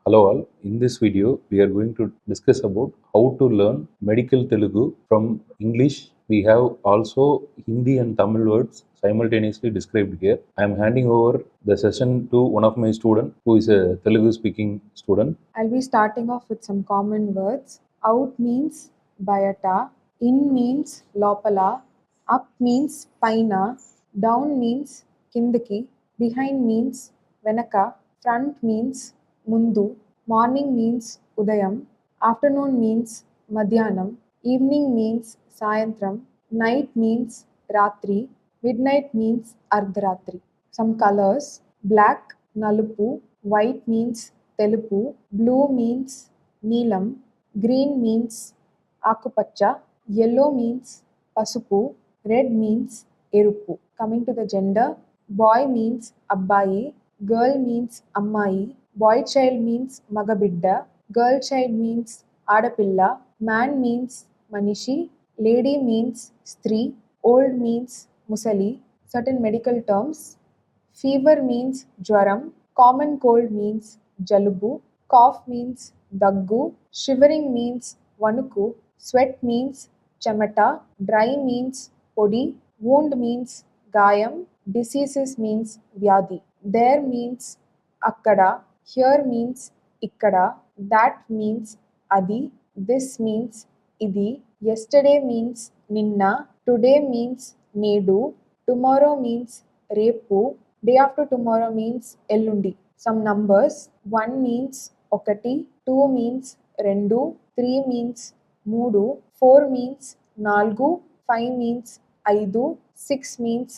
Hello all. In this video, we are going to discuss about how to learn medical Telugu from English. We have also Hindi and Tamil words simultaneously described here. I am handing over the session to one of my student who is a Telugu speaking student. I'll be starting off with some common words. Out means bayata, in means lopala, up means paina, down means kindaki, behind means venaka, front means mundu, morning means udayam, afternoon means madhyanam, evening means sayantram, night means ratri, midnight means ardhratri. Some colors: black, nalupu, white means telupu, blue means neelam, green means akupacha, yellow means pasupu, red means erupu. Coming to the gender, boy means abbayi, girl means ammayi, boy child means magabidda, girl child means adapilla, man means manishi, lady means stri, old means musali. Certain medical terms: fever means jwaram, common cold means jalubu, cough means దగ్గు, shivering means వణుకు, sweat means చెమట, dry means పొడి, wound means గాయం, diseases means వ్యాధి. There means అక్కడ, here means ఇక్కడ, that means అది, this means ఇది, yesterday means నిన్న, today means నేడు, tomorrow means రేపు, day after tomorrow means ఎల్లుండి. Some numbers: 1 means ఒకటి, 2 means రెండు, 3 means మూడు, 4 means నాలుగు, 5 means ఐదు, 6 means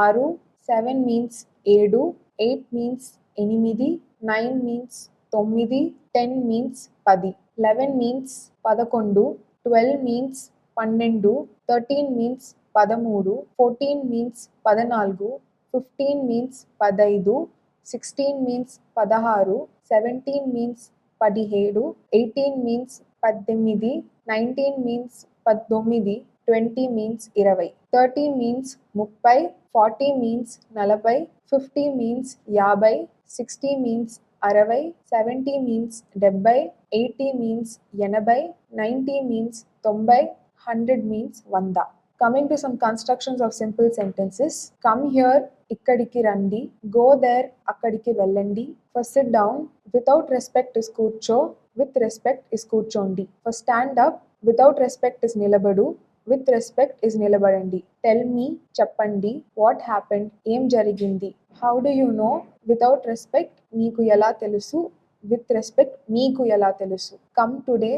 ఆరు, 7 means ఏడు, 8 means ఎనిమిది, 9 means తొమ్మిది, 10 means 10, 11 means 11, 12 means 12, 13 means 13, 14 means 14, 15 means 15, 16 means 16, 17 means 17, 18 means 18, 19 means 19, 20 means 20, 30 means 30, 40 means 40, 50 means 50, 60 means 60, 70 means 70, 80 means 80, 90 means 90, 100 means 100. Coming to some constructions of simple sentences: come here, ikkadiki randi, go there, akkadiki vellandi. For sit down, without respect is కూర్చో, with respect is కూర్చోండి. For stand up, without respect is నిలబడు, with respect is నిలబడండి. Tell me, చెప్పండి. What happened, ఏం జరిగింది. How do you know, without respect నీకు ఎలా తెలుసు, with respect మీకు ఎలా తెలుసు. Come today,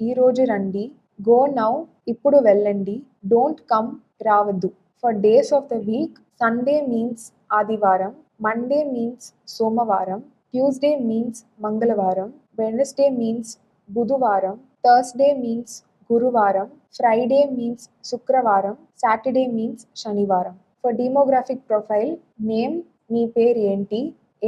ఈ రోజు రండి. Go now, ఇప్పుడు వెళ్ళండి. Don't come, రావద్దు. For days of the week, Sunday means ఆదివారం, Monday means సోమవారం, Tuesday means మంగళవారం, Wednesday means బుధవారం, Thursday means గురువారం, Friday means శుక్రవారం, Saturday means శనివారం. For demographic profile: name, మీ పేరు ఏంటి,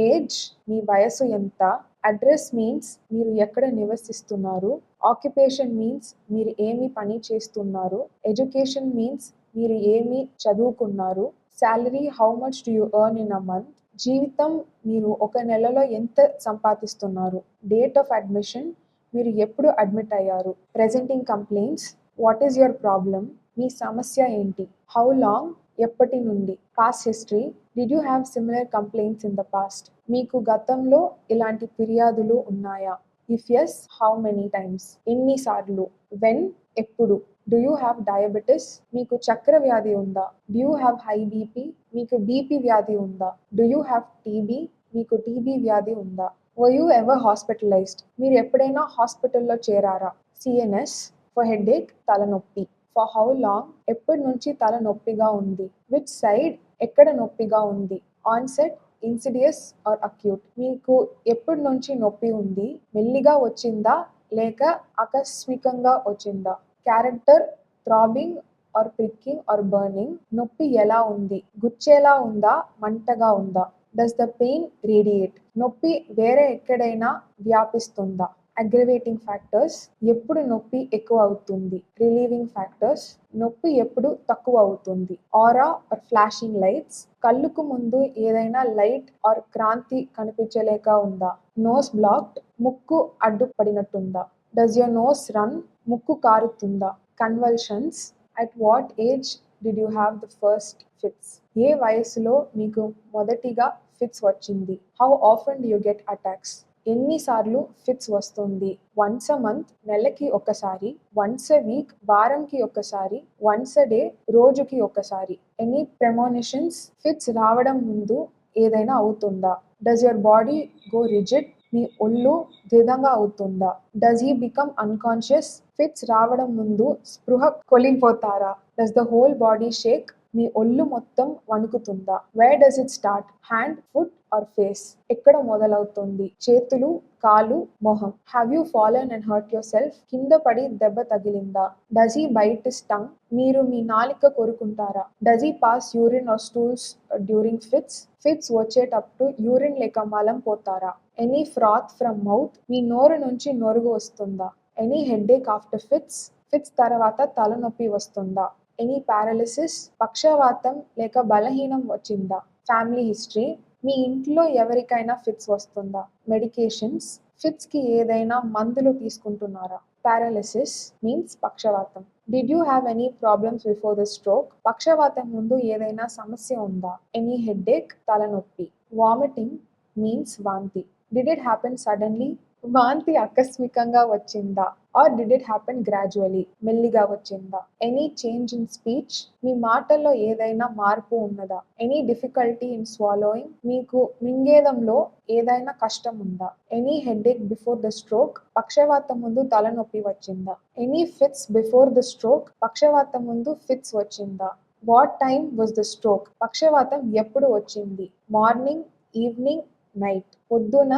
ఏజ్, మీ వయసు ఎంత, అడ్రస్ మీన్స్ మీరు ఎక్కడ నివసిస్తున్నారు, ఆక్యుపేషన్ మీన్స్ మీరు ఏమి పని చేస్తున్నారు, ఎడ్యుకేషన్ మీన్స్ మీరు ఏమి చదువుకున్నారు, salary, how much do you earn in a month, జీవితం, మీరు ఒక నెలలో ఎంత సంపాదిస్తున్నారు, డేట్ ఆఫ్ అడ్మిషన్, మీరు ఎప్పుడు అడ్మిట్ అయ్యారు, presenting complaints, what is your problem, మీ సమస్య ఏంటి, హౌ లాంగ్, ఎప్పటి నుండి, past history, did you have similar complaints in the past, మీకు గతంలో ఇలాంటి ఫిర్యాదులు ఉన్నాయా, if yes, how many times, ఎన్నిసార్లు, వెన్, ఎప్పుడు, డూ యూ హ్యావ్ డయాబెటిస్, మీకు చక్కెర వ్యాధి ఉందా, do you have high BP, మీకు బీపీ వ్యాధి ఉందా, డూ యూ హ్యావ్ టీబీ, మీకు టీబీ వ్యాధి ఉందా. వర్ యూ ఎవర్ హాస్పిటలైజ్డ్, మీరు ఎప్పుడైనా హాస్పిటల్లో చేరారా. సిఎన్ఎస్, ఫర్ హెడేక్, తలనొప్పి. ఫర్ హౌ లాంగ్, ఎప్పటి నుంచి తల నొప్పిగా ఉంది. విచ్ సైడ్, ఎక్కడ నొప్పిగా ఉంది. ఆన్సెట్, ఇన్సిడియస్ ఆర్ అక్యూట్, మీకు ఎప్పటి నుంచి నొప్పి ఉంది, మెల్లిగా వచ్చిందా లేక ఆకస్మికంగా వచ్చిందా. Character, throbbing or pricking or burning, నొప్పి ఎలా ఉంది, గుచ్చేలా ఉందా, మంటగా ఉందా. డస్ ద పెయిన్ రేడియేట్, నొప్పి వేరే ఎక్కడైనా వ్యాపిస్తుందా. అగ్రవేటింగ్ ఫ్యాక్టర్స్ ఎప్పుడు నొప్పి ఎక్కువ అవుతుంది. రిలీవింగ్ ఫ్యాక్టర్స్ నొప్పి ఎప్పుడు తక్కువ అవుతుంది. ఆరా ఆర్ ఫ్లాషింగ్ లైట్స్ కళ్ళుకు ముందు ఏదైనా లైట్ ఆర్ క్రాంతి కనిపించలేక ఉందా. నోస్ బ్లాక్డ్ ముక్కు అడ్డుపడినట్టుందా. డస్ యువర్ నోస్ రన్ ముక్కు కారుతుందా. Convulsions at what age did you have the first fits ఏ వయసులో మీకు మొదటిగా ఫిట్స్ వచ్చింది. How often do you get attacks ఎన్నిసార్లు ఫిట్స్ వస్తుంది. వన్స్ అ మంత్ నెలకి ఒకసారి. వన్స్ అ వీక్ వారంకి ఒకసారి. వన్స్ అ డే రోజుకి ఒకసారి. ఎనీ ప్రెమోనిషన్స్ ఫిట్స్ రావడం ముందు ఏదైనా అవుతుందా. Does your body go rigid మీ ఒళ్ళు దృఢంగా అవుతుందా. Does he become unconscious fits రావడం ముందు స్పృహ కొలిపోతారా. Does the whole body shake మీ ఒళ్ళు మొత్తం వణుకుతుందా. Where does it start hand foot or face ఎక్కడ మొదలవుతుంది. చేతులు కాలు మొహం. Have you fallen and hurt yourself కింద పడి దెబ్బ తగిలిందా. Does he bite his tongue మీరు మీ నాలిక కొరుకుంటారా. Does he pass urine or stools during fits fits వచ్చేటప్పుడు యూరిన్ లేక మలం పోతారా. ఎనీ ఫ్రాత్ ఫ్రమ్ మౌత్ మీ నోరు నుంచి నొరుగు వస్తుందా. Any headache after fits fits తర్వాత తలనొప్పి వస్తుందా. ఎనీ పారాలిసిస్ పక్షవాతం లేక బలహీనం వచ్చిందా. ఫ్యామిలీ హిస్టరీ మీ ఇంట్లో ఎవరికైనా ఫిట్స్ వస్తుందా. మెడికేషన్స్ ఫిట్స్ కి ఏదైనా మందులు తీసుకుంటున్నారా. పారాలిసిస్ మీన్స్ పక్షవాతం. Did you have any problems before the stroke పక్షవాతం ముందు ఏదైనా సమస్య ఉందా. ఎనీ హెడ్ఏక్ తలనొప్పి. వామిటింగ్ మీన్స్ వాంతి. డిడ్ ఇట్ హ్యాపెన్ సడన్లీ వాంతి ఆకస్మికంగా వచ్చిందా. Or did it happen gradually మెల్లిగా వచ్చిందా. ఎనీ చేంజ్ ఇన్ స్పీచ్ మీ మాటల్లో ఏదైనా మార్పు ఉన్నదా. ఎనీ డిఫికల్టీ ఇన్ స్వాలోయింగ్ మీకు మింగేదంలో ఏదైనా కష్టం ఉందా. Any headache before the stroke పక్షవాతం ముందు తలనొప్పి వచ్చిందా. Any fits before the stroke పక్షవాతం ముందు ఫిట్స్ వచ్చిందా. What time was the stroke పక్షవాతం ఎప్పుడు వచ్చింది. మార్నింగ్ ఈవినింగ్ నైట్ పొద్దున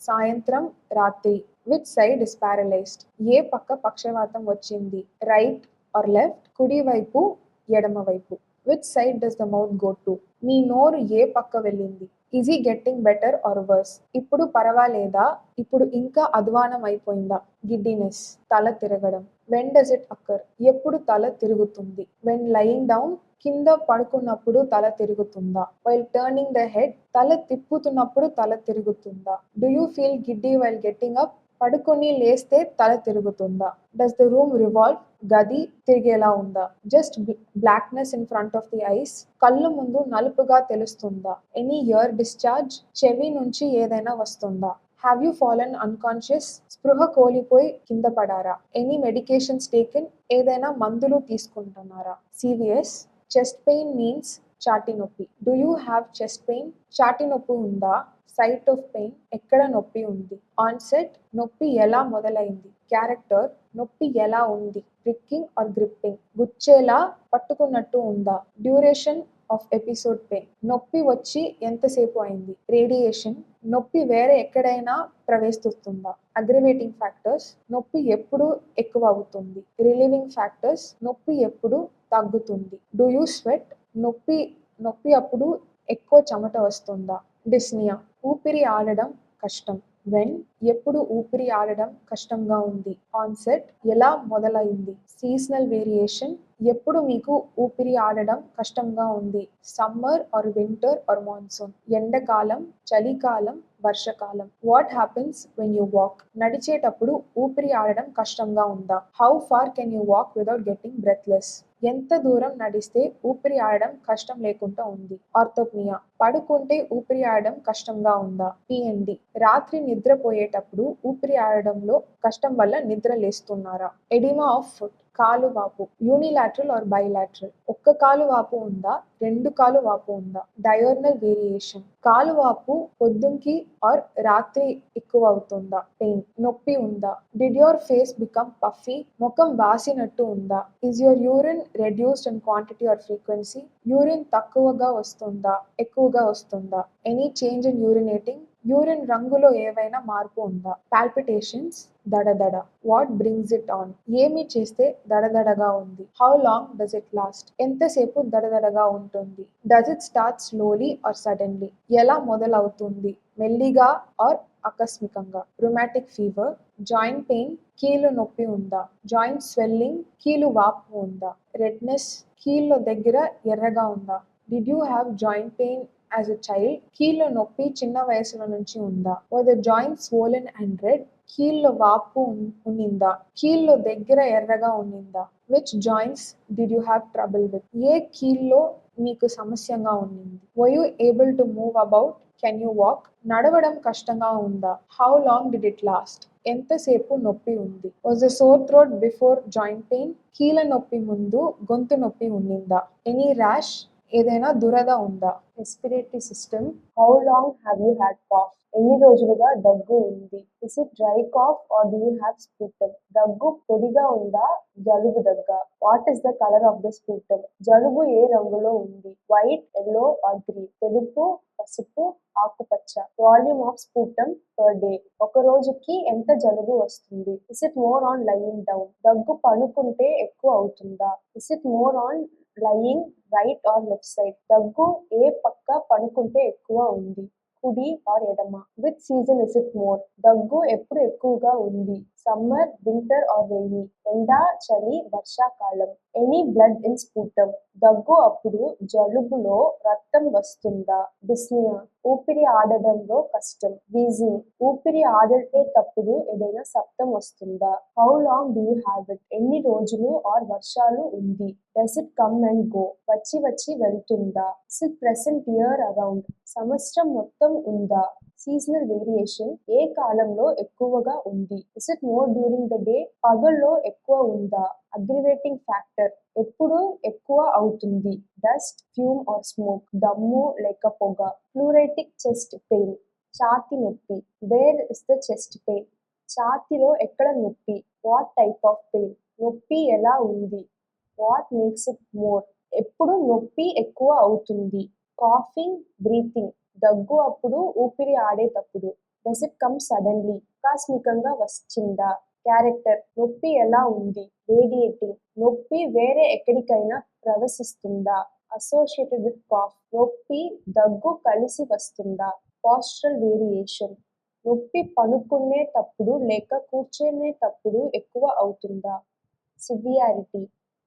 సాయంత్రం రాత్రి. విచ్ సైడ్ ఇస్ పారలైజ్డ్ ఏ పక్క పక్షవాతం వచ్చింది. రైట్ ఆర్ లెఫ్ట్ కుడి వైపు ఎడమ వైపు. Which side does the mouth go to మీ నోరు ఏ పక్క వెళ్ళింది. ఈజ్ ఈ గెట్టింగ్ బెటర్ ఆర్ వర్స్ ఇప్పుడు పర్వాలేదా ఇప్పుడు ఇంకా అధ్వానం అయిపోయిందా. గిడ్డినెస్ తల తిరగడం. వెన్ డస్ ఇట్ అక్కర్ ఎప్పుడు తల తిరుగుతుంది. వెన్ లయింగ్ డౌన్ కింద పడుకున్నప్పుడు తల తిరుగుతుందా. వైల్ టర్నింగ్ ద హెడ్ తల తిప్పుతున్నప్పుడు తల తిరుగుతుందా. Do you feel giddy while getting up పడుకొని లేస్తే తల తిరుగుతుందా. డస్ ద రూమ్ రివాల్వ్ గది తిరిగేలా ఉందా. Just blackness in front of the eyes కళ్ళు ముందు నలుపుగా తెలుస్తుందా. ఎనీ ఇయర్ డిశ్చార్జ్ చెవి నుంచి ఏదైనా వస్తుందా. హ్యావ్ యూ ఫాలన్ అన్కాన్షియస్ స్పృహ కోల్పోయి కింద పడారా. ఎనీ మెడికేషన్స్ టేకెన్ ఏదైనా మందులు తీసుకుంటున్నారా. సివిఎస్ చెస్ట్ పెయిన్ మీన్స్ ఛాతీ నొప్పి. Do you have chest pain ఛాతీ నొప్పి ఉందా. సైట్ ఆఫ్ పెయిన్ ఎక్కడ నొప్పి ఉంది. ఆన్సెట్ నొప్పి ఎలా మొదలైంది. క్యారెక్టర్ నొప్పి ఎలా ఉంది. ప్రిక్కింగ్ ఆర్ గ్రిప్పింగ్ గుచ్చేలా పట్టుకున్నట్టు ఉందా. డ్యూరేషన్ ఆఫ్ ఎపిసోడ్ పెయిన్ నొప్పి వచ్చి ఎంతసేపు అయింది. రేడియేషన్ నొప్పి వేరే ఎక్కడైనా ప్రవేశిస్తుందా. అగ్రవేటింగ్ ఫ్యాక్టర్స్ నొప్పి ఎప్పుడు ఎక్కువ అవుతుంది. రిలీవింగ్ ఫ్యాక్టర్స్ నొప్పి ఎప్పుడు తగ్గుతుంది. డూ యూ స్వెట్ నొప్పి అప్పుడు ఎక్కువ చెమట వస్తుందా. డిస్నియా ఊపిరి ఆడడం కష్టం. వెన్ ఎప్పుడు ఊపిరి ఆడడం కష్టంగా ఉంది. ఆన్సెట్ ఎలా మొదలైంది. సీజనల్ వేరియేషన్ ఎప్పుడు మీకు ఊపిరి ఆడడం కష్టంగా ఉంది. Summer or winter or monsoon ఎండాకాలం చలికాలం వర్షకాలం. What happens when you walk నడిచేటప్పుడు ఊపిరి ఆడడం కష్టంగా ఉందా. How far can you walk without getting breathless ఎంత దూరం నడిస్తే ఊపిరి ఆడడం కష్టం లేకుండా ఉంది. ఆర్థోప్నియా పడుకుంటే ఊపిరి ఆడడం కష్టంగా ఉందా. పిఎన్డి రాత్రి నిద్రపోయేటప్పుడు ఊపిరి ఆడడంలో కష్టం వల్ల నిద్ర లేస్తున్నారా. ఎడిమా ఆఫ్ ఫుట్ కాలు వాపు. యూనిలాటరల్ ఆర్ బైలాటరల్ ఒక్క కాలు వాపు ఉందా రెండు కాలు వాపు ఉందా. డయోర్నల్ వేరియేషన్ కాలు వాపు పొద్దుంకి ఆర్ రాత్రి ఎక్కువ అవుతుందా. పెయిన్ నొప్పి ఉందా. Did your face become puffy ముఖం వాసినట్టు ఉందా. Is your urine reduced in quantity or frequency urine తక్కువగా వస్తుందా ఎక్కువగా వస్తుందా. Any change in urinating urine రంగులో ఏవైనా మార్పు ఉందా. పాల్పిటేషన్స్ దడదడ. వాట్ బ్రింగ్స్ ఇట్ ఆన్ ఏమి చేస్తే దడదడగా ఉంది. How long does it last ఎంతసేపు దడదడగా ఉంటుంది. Does it start slowly or suddenly ఎలా మొదలవుతుంది. మెల్లిగా ఆర్ ఆకస్మికంగా. రుమాటిక్ ఫీవర్, జాయింట్ పెయిన్, కీలు నొప్పి ఉందా? జాయింట్ స్వెల్లింగ్, కీలు వాపు ఉందా? రెడ్నెస్, కీళ్ళ దగ్గర ఎర్రగా ఉందా? Did you have joint pain as a child? కీళ్ళ నొప్పి చిన్న వయసులో నుంచి ఉందా? Were the joint swollen and red? కీళ్ళ వాపు ఉన్నిందా? కీళ్ళ దగ్గర ఎర్రగా ఉన్నిందా? Which joints did you have trouble with? ఏ కీల్లో మీకు సమస్యగా ఉన్నింది? Were you able to move about? Can you walk? నడవడం కష్టంగా ఉందా? How long did it last? ఎంతసేపు నొప్పి ఉంది? Was the sore throat before joint pain? కీళ్ళ నొప్పి ముందు గొంతు నొప్పి ఉన్నిందా? Any rash? ఏదైనా దురద ఉందా? Respiratory system, how long have you had cough? ఎన్ని రోజులుగా దగ్గు ఉంది? Is it dry cough or do you have sputum? దగ్గు పొడిగా ఉందా? జలుబు దగ్గా? What is the colour of the sputum? జలుబు ఏ రంగులో ఉంది? White, yellow or green? తెలుపు, పసుపు, ఆకుపచ్చ. Volume of sputum per day. ఒక రోజుకి ఎంత జలుబు వస్తుంది? Is it more on lying down? దగ్గు పడుకుంటే ఎక్కువ అవుతుందా? Is it more on lying right or left side? దగ్గు ఏ పక్క పడుకుంటే ఎక్కువ ఉంది? కుడి ఆర్ ఎడమ? Which season is it more? దగ్గు ఎప్పుడు ఎక్కువగా ఉంది? Summer, winter or rainy? ఎండ, చలి, వర్షాకాలం? Any blood in sputum? దగ్గు అప్పుడు జలుబులో రక్తం వస్తుందా? డిస్నియా, ఊపిరి ఆడడంలో కష్టం. వీజింగ్, ఊపిరి ఆడేటప్పుడు ఏదైనా శబ్దం వస్తుందా? How long do you have it? ఎన్ని రోజులు ఆర్ వర్షాలు ఉంది? Does it come and go? వచ్చి వచ్చి వెళ్తుందా? Is it present year around? సంవత్సరం మొత్తం ఉందా? సీజనల్ వేరియేషన్, ఏ కాలంలో ఎక్కువగా ఉంది? Is it more during the day? పగల్లో ఎక్కువ ఉందా? అగ్రివేటింగ్ ఫ్యాక్టర్, ఎప్పుడు ఎక్కువ అవుతుంది? Dust, fume or smoke? దమ్ము లేక పొగ? ప్లూరైటిక్ చెస్ట్ పెయిన్, ఛాతి నొప్పి. Where is the chest pain? ఛాతిలో ఎక్కడ నొప్పి? What type of pain? నొప్పి ఎలా ఉంది? What makes it more? ఎప్పుడు నొప్పి ఎక్కువ అవుతుంది? కాఫింగ్, బ్రీతింగ్, దగ్గు అప్పుడు ఊపిరి ఆడేటప్పుడు. Does it come suddenly? ఆకస్మికంగా వచ్చిందా? క్యారెక్టర్, నొప్పి ఎలా ఉంది? రేడియేటింగ్, నొప్పి వేరే ఎక్కడికైనా ప్రవశిస్తుందా? అసోసియేటెడ్ విత్ కాఫ్, నొప్పి, దగ్గు కలిసి వస్తుందా? పాస్చరల్ వేరియేషన్, నొప్పి పడుకునేటప్పుడు లేక కూర్చునేటప్పుడు ఎక్కువ అవుతుందా? సివియారిటీ,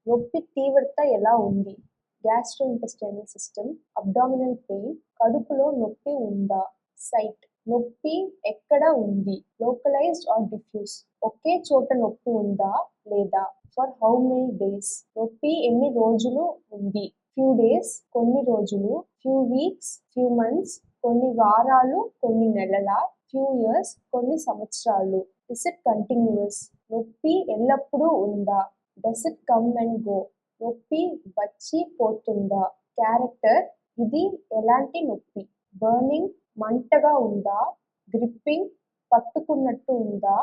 నొప్పి తీవ్రత ఎలా ఉంది? గ్యాస్ట్రోఇంటెస్టైనల్ సిస్టమ్, అబ్డామినల్ పెయిన్, కడుపులో నొప్పి ఉందా? సైట్, నొప్పి ఎక్కడ ఉంది? లోకలైజ్డ్ ఆర్ డిఫ్యూజ్, ఒకే చోట నొప్పి ఉందా లేదా? ఫర్ హౌ మెనీ డేస్, నొప్పి ఎన్ని రోజులు ఉంది? ఫ్యూ డేస్, కొన్ని రోజులు. ఫ్యూ వీక్స్, ఫ్యూ మంత్స్, కొన్ని వారాలు, కొన్ని నెలల. ఫ్యూ ఇయర్స్, కొన్ని సంవత్సరాలు. ఇస్ ఇట్ కంటిన్యూస్, నొప్పి ఎల్లప్పుడూ ఉందా? Does it come and go, నొప్పి వచ్చి పోతుందా? క్యారెక్టర్, ఇది ఎలాంటి నొప్పి? బర్నింగ్, మంటగా ఉందా? గ్రిప్పింగ్, పట్టుకున్నట్టు ఉందా?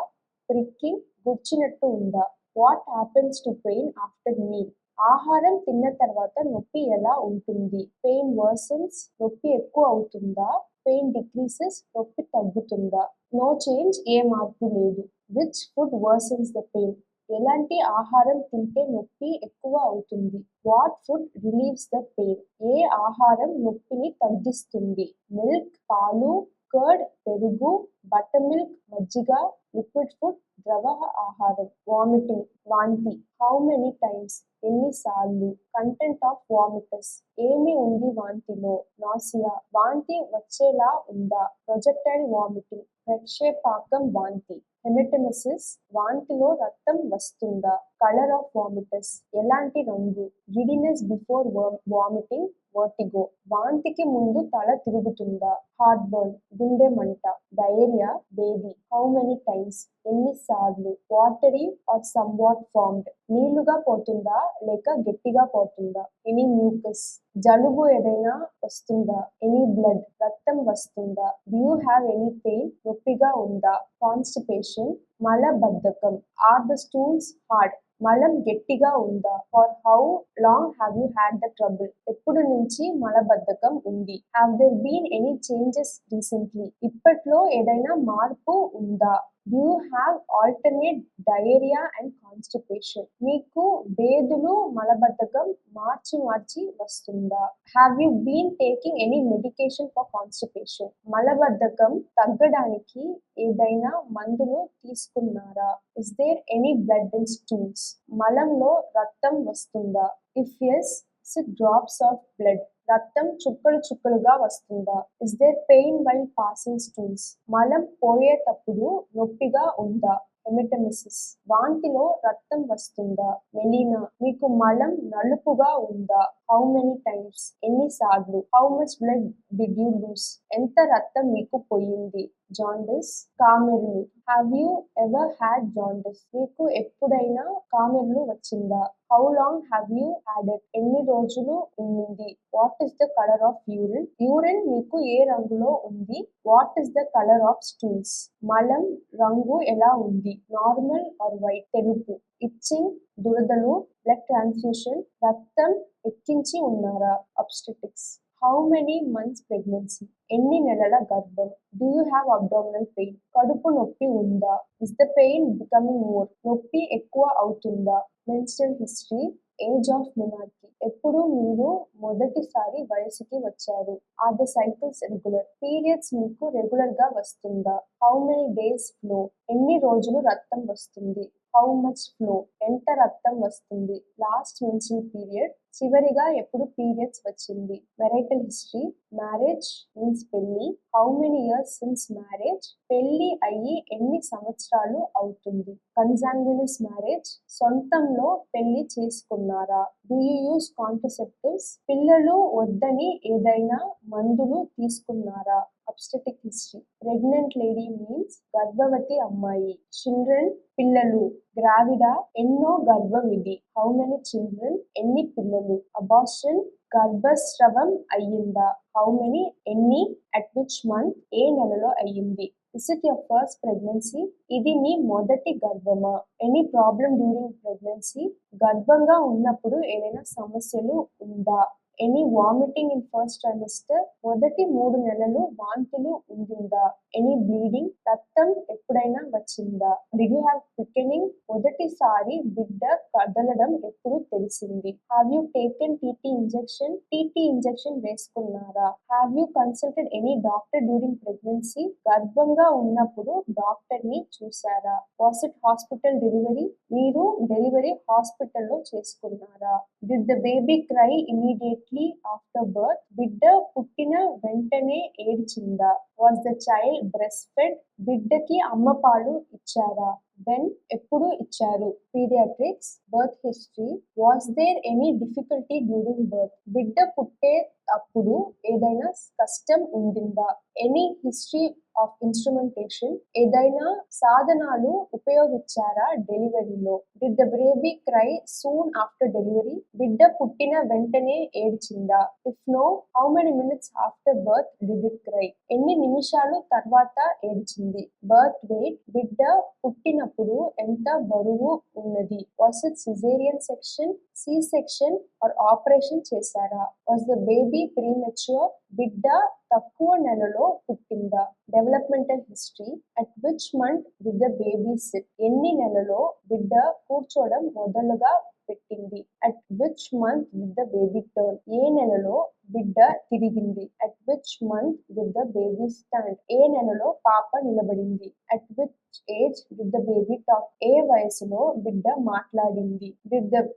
ప్రిక్కింగ్, గుచ్చినట్టు ఉందా? What happens to pain after meal? ఆహారం తిన్న తర్వాత నొప్పి ఎలా ఉంటుంది? పెయిన్ వర్సన్స్, నొప్పి ఎక్కువ అవుతుందా? పెయిన్ డిక్రీసెస్, నొప్పి తగ్గుతుందా? నో చేంజ్, ఏ మార్పు లేదు. Which food worsens the pain? ఎలాంటి ఆహారం తింటే నొప్పి ఎక్కువ అవుతుంది? What food relieves the pain? ఏ ఆహారం నొప్పిని తగ్గిస్తుంది? మిల్క్, పాలు, కర్డ్, పెరుగు, బటర్ మిల్క్, మజ్జిగ. లిక్విడ్ ఫుడ్, ద్రవ ఆహారం. వామిటింగ్, వాంతి. హౌ మెనీ టైమ్స్, ఎన్నిసార్లు? కంటెంట్ ఆఫ్ వామిటస్, ఏమి ఉంది వాంతిలో? నాసియా, వాంతి వచ్చేలా ఉందా? ప్రొజెక్టైల్ వామిటింగ్, ప్రక్షేపకం వాంతి. హెమటెమసిస్, వాంతిలో రక్తం వస్తుందా? కలర్ ఆఫ్ వామిటస్, ఎలాంటి రంగు? గిడినెస్ బిఫోర్ వామిటింగ్, వర్టిగో, వాంతికి ముందు తల తిరుగుతుందా? హార్ట్ బర్న్, గుండె మంట. డయేరియా, భేది. హౌ మెనీ టైమ్స్, ఎన్నిసార్లు? వాటరీ ఆర్ సమ్వాట్ ఫార్మ్డ్, నీళ్లుగా పోతుందా లేక గట్టిగా పోతుందా? ఎనీ మ్యూకస్, జలుబు ఏదైనా వస్తుందా? ఎనీ బ్లడ్, రక్తం వస్తుందా? Do you have any pain, నొప్పిగా ఉందా? కాన్స్టిపేషన్, మలబద్ధకం. ఆర్ ద స్టూల్స్ హార్డ్, మలం గట్టిగా ఉందా? For how long have you had the trouble, ఎప్పుడు నుంచి మలబద్ధకం ఉంది? Have there been any changes recently, ఇప్పట్లో ఏదైనా మార్పు ఉందా? Do you have alternate diarrhea and constipation? మీకు వేదులు మలబద్ధకం మార్చి మార్చి వస్తుందా? Have you been taking any medication for constipation? మలబద్ధకం తగ్గడానికి ఏదైనా మందులు తీసుకున్నారా? Is there any blood in stools? మలంలో రక్తం వస్తుందా? If yes, is it drops of blood? రక్తం చుక్కలు చుక్కలుగా వస్తుందా? Is there pain while passing stools? మలం పోయేటప్పుడు నొప్పిగా ఉందా? హెమటమిసిస్. వాంతిలో రక్తం వస్తుందా? మెలీనా. మీకు మలం నలుపుగా ఉందా? How many times? ఎన్నిసార్లు? How much blood did you lose? ఎంత రక్తం మీకు పోయింది? జాండిస్. కామెర్లు. Have you ever had jaundice? మీకు ఎప్పుడైనా కామెర్లు వచ్చిందా? How long have you had it? ఎన్ని రోజులు ఉంది? What is the colour of urine? Urine మీకు ఏ రంగులో ఉంది? What is the colour of stools? మలం రంగు ఎలా ఉంది? Normal or white? తెలుపు. ఇచ్చింగ్. దురదలు. Blood transfusion. రక్తం ఎక్కించి ఉన్నారా? అబ్స్టెటిక్స్. How many months pregnancy? ఎన్ని నెలల గర్భం? Do you have abdominal pain? కడుపు నొప్పి ఉందా? Is the pain becoming more? నొప్పి ఎక్కువ అవుతుందా? Menstrual history. Age of menarche. ఎప్పుడు మీరు మొదటిసారి వయసుకి వచ్చారు? Are the cycles regular? Periods మీకు రెగ్యులర్ గా వస్తుందా? How many days flow? ఎన్ని రోజులు రక్తం వస్తుంది? How much flow? ఎంత రక్తం వస్తుంది? Last menstrual period. చివరిగా ఎప్పుడు పీరియడ్స్ వచ్చింది? Marital history. మ్యారేజ్ మీన్స్ పెళ్లి. How many years since marriage? పెళ్లి అయ్యి ఎన్ని సంవత్సరాలు అవుతుంది? కన్సాంగ్వినస్ మ్యారేజ్. సొంతంలో పెళ్లి చేసుకున్నారా? Do you use contraceptives? పిల్లలు వద్దని ఏదైనా మందులు తీసుకున్నారా? Obstetric history. Pregnant lady means గర్భవతి అమ్మాయి. చిల్డ్రన్ పిల్లలు. గ్రావిడా ఎన్నో గర్భం ఇది? How many children? ఎన్ని పిల్లలు? అబార్షన్ గర్భస్రావం అయ్యిందా? How many? ఎన్ని? At which month? ఏ నెలలో అయ్యింది? Is it your first pregnancy? ఇది మీ మొదటి గర్భమా? Any problem during pregnancy? గర్భంగా ఉన్నప్పుడు ఏదైనా సమస్యలు ఉందా? Any vomiting in first trimester? మొదటి 3 నెలలు వాంతులు ఉండిందా? Any bleeding? రక్తం ఎప్పుడైనా వచ్చిందా? Did you have quickening? మొదటిసారి బిడ్డ కదలడం ఎప్పుడు తెలిసింది? Have you taken TT injection? TT injection వేసుకున్నారా? Have you consulted any doctor during pregnancy? గర్భంగా ఉన్నప్పుడు డాక్టర్ ని చూసారా? Was it hospital delivery? మీరు డెలివరీ హాస్పిటల్లో చేసుకున్నారా? Did the baby cry immediately after birth? బిడ్డ పుట్టిన వెంటనే ఏడ్చిందా? Was the child breast fed? బిడ్డకి అమ్మ పాలు ఇచ్చారా? వెన్? ఎప్పుడు ఇచ్చారు? Paediatrics. Birth history. Was there any difficulty during birth? బిడ్డ పుట్టే అప్పుడు ఏదైనా కష్టం ఉండిందా? Any history of instrumentation? ఏదైనా సాధనాలు ఉపయోగించారా డెలివరీలో? Did the baby cry soon after delivery? బిడ్డ పుట్టిన వెంటనే ఏడ్చిందా? If no, how many minutes after birth did it cry? ఎన్ని నిమిషాలు తర్వాత ఏడ్చింది? Birth weight. బిడ్డ పుట్టినప్పుడు ఎంత బరువు ఉన్నది? Was it caesarean section, C section or operation చేశారా? Was the baby premature? బిడ్డ తక్కువ నెలలో పుట్టిందా? Developmental history. At which month did the baby sit? ఎన్ని నెలలో బిడ్డ కూర్చోవడం మొదలుగా పెట్టింది? At which month did the baby turn? ఏ నెలలో బిడ్డ తిరిగింది? At which month did the baby stand? ఏ నెలలో పాప నిలబడింది? At which age did the baby talk? ఏ వయసులో బిడ్డ మాట్లాడింది?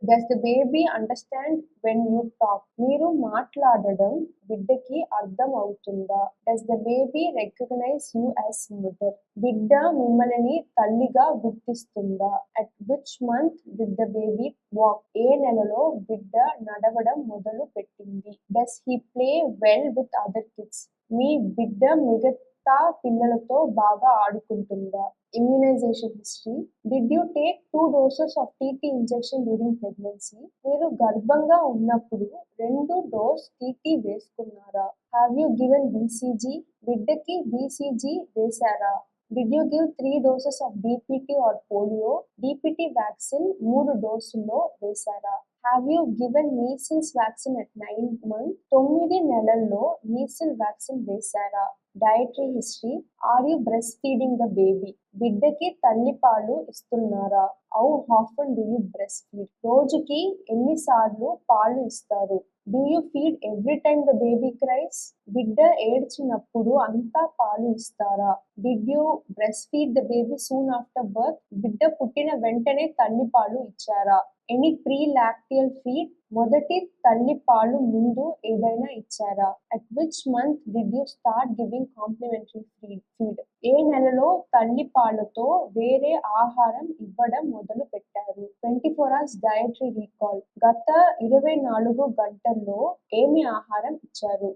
Does the baby understand when you talk? మీరు మాట్లాడడం బిడ్డకి అర్థం అవుతుందా? Does the baby recognise you as mother? బిడ్డ మిమ్మల్ని తల్లిగా గుర్తిస్తుందా? At which month did the baby walk? ఏ నెలలో బిడ్డ నడవడం మొదలు పెట్టింది? Does he play well with other kids? మీ బిడ్డ మిగతా పిల్లలతో బాగా ఆడుకుంటుందా? Immunisation history. Did you take 2 doses of TT injection during pregnancy? మీరు గర్భంగా ఉన్నప్పుడు 2 డోస్ టీటీ వేసుకున్నారా? Have you given BCG? బిడ్డకి బీసీజీ వేశారా? Did you give 3 doses of DPT or polio? DPT vaccine 3 డోసుల్లో వేశారా? Have you given measles vaccine at 9 months? 9 నెలల్లో measle vaccine వేశారా? Dietary history. Are you breast feeding the baby? బిడ్డకి తల్లిపాలు ఇస్తున్నారా? How often do you breast feed? రోజుకి ఎన్నిసార్లు పాలు ఇస్తారు? Do you feed every time the baby cries? బిడ్డ ఏడ్చినప్పుడు అంతా పాలు ఇస్తారా? Did you breast feed the baby soon after birth? బిడ్డ పుట్టిన వెంటనే తల్లిపాలు ఇచ్చారా? Any pre lacteal feed? మొదటి తల్లిపాలు ముందు ఏదైనా ఇచ్చారా? At which month did you start giving complementary feed? ఏ నెలలో తల్లిపాలతో వేరే ఆహారం ఇవ్వడం మొదలు పెట్టారు? 24 hours డైటరీ రీకాల్. గత 24 గంటల్లో ఏమి ఆహారం ఇచ్చారు?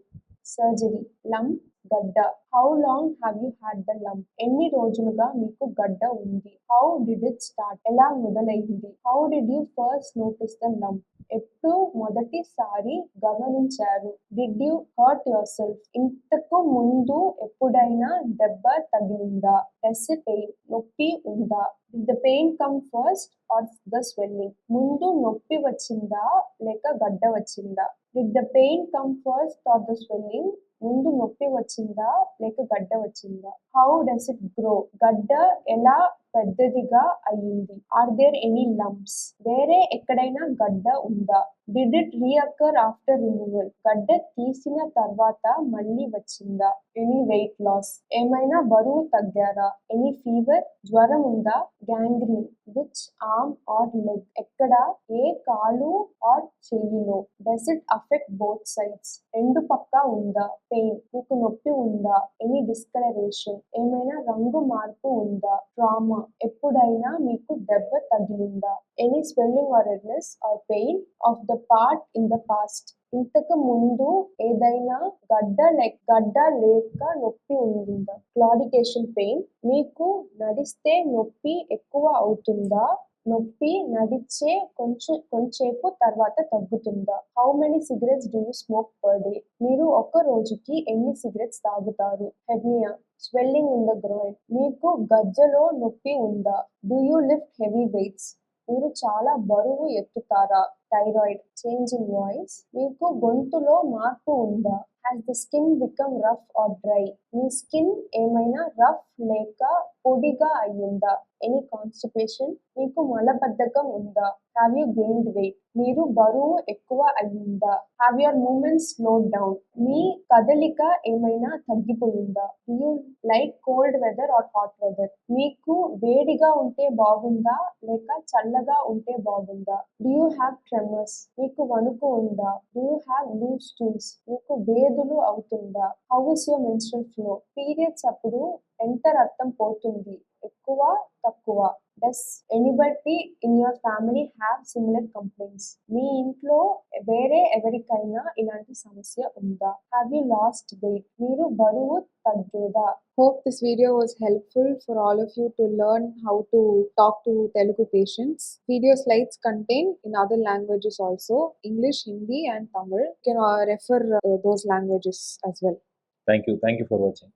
సర్జరీ. లంప్, గడ్డ. How long have you had the lump? ఎన్ని రోజులుగా మీకు గడ్డ ఉంది? How did it start? ఎలా మొదలైంది? How did you first notice the lump? ఎప్పుడు మొదటిసారి గమనించారు? Did you hurt yourself? ఇంతకు ముందు ఎప్పుడైనా దెబ్బ తగిలిందా? Does it pain? నొప్పి ఉందా? Did the pain come first or the swelling? ముందు నొప్పి వచ్చిందా లేక గడ్డ వచ్చిందా? Did the pain come first or the swelling? ముందు నొప్పి వచ్చిందా లేక గడ్డ వచ్చిందా? How does it grow? గడ్డ ఎలా పెద్దదిగా అయ్యింది? Are there any lumps? వేరే ఎక్కడైనా గడ్డ ఉందా? Did it reoccur after removal? గడ్డ తీసిన తర్వాత మళ్ళీ వచ్చిందా? Any weight loss? ఏమైనా బరువు తగ్గారా? Any fever? జ్వరం ఉందా? Gangrene. Which arm or leg? ఎక్కడ? ఏ కాలు ఆర్ చెయ్యిలో? Does it affect both sides? రెండు పక్క ఉందా? పెయిన్. మీకు నొప్పి ఉందా? Any discolouration? ఏమైనా రంగు మార్పు ఉందా? ట్రామా. ఎప్పుడైనా మీకు దెబ్బ తగిలిందా? Any swelling or redness or pain of the part in the past? ఇంతకు ముందు ఏదైనా గడ్డ లేక నొప్పి ఉందా? Claudication pain. మీకు నడిస్తే నొప్పి ఎక్కువ అవుతుందా? నొప్పి నడిచే కొంచేపు తర్వాత తగ్గుతుందా? How many cigarettes do you smoke per day? మీరు ఒక రోజుకి ఎన్ని సిగరెట్స్ తాగుతారు? Hernia. Swelling in the groin. మీకు గజ్జలో నొప్పి ఉందా? Do you lift heavy weights? మీరు చాలా బరువు ఎత్తుతారా? థైరాయిడ్. Change in voice. మీకు గొంతులో మార్పు ఉందా? Has the skin become rough or dry? మీ స్కిన్ ఏమైనా రఫ్ లేక పొడిగా అయ్యిందా? Any constipation? మీకు మలబద్ధకం ఉందా? Have you gained weight? మీరు బరువు ఎక్కువ అయ్యిందా? Have your movements slowed down? మీ కదలిక ఏమైనా తగ్గిపోయిందా? Do you like cold weather or hot weather? మీకు వేడిగా ఉంటే బాగుందా లేక చల్లగా ఉంటే బాగుందా? Do you have tremors? మీకు వణుకు ఉందా? Do you have loose stools? మీకు వేదులు అవుతుందా? How is your menstrual flow? Periods అప్పుడు ఎంత రక్తం పోతుంది? ఎక్కువ, తక్కువ? Does anybody in your family have similar complaints? మీ ఇంట్లో వేరే ఎవరికైనా ఇలాంటి సమస్య ఉందా? Have you last weight? మీరు బరువు తగ్గేదా? Hope this video was helpful for all of you to learn how to talk to Telugu patients. Video slides contain in other languages also, English, Hindi and Tamil. You can refer those languages as well. Thank you for watching.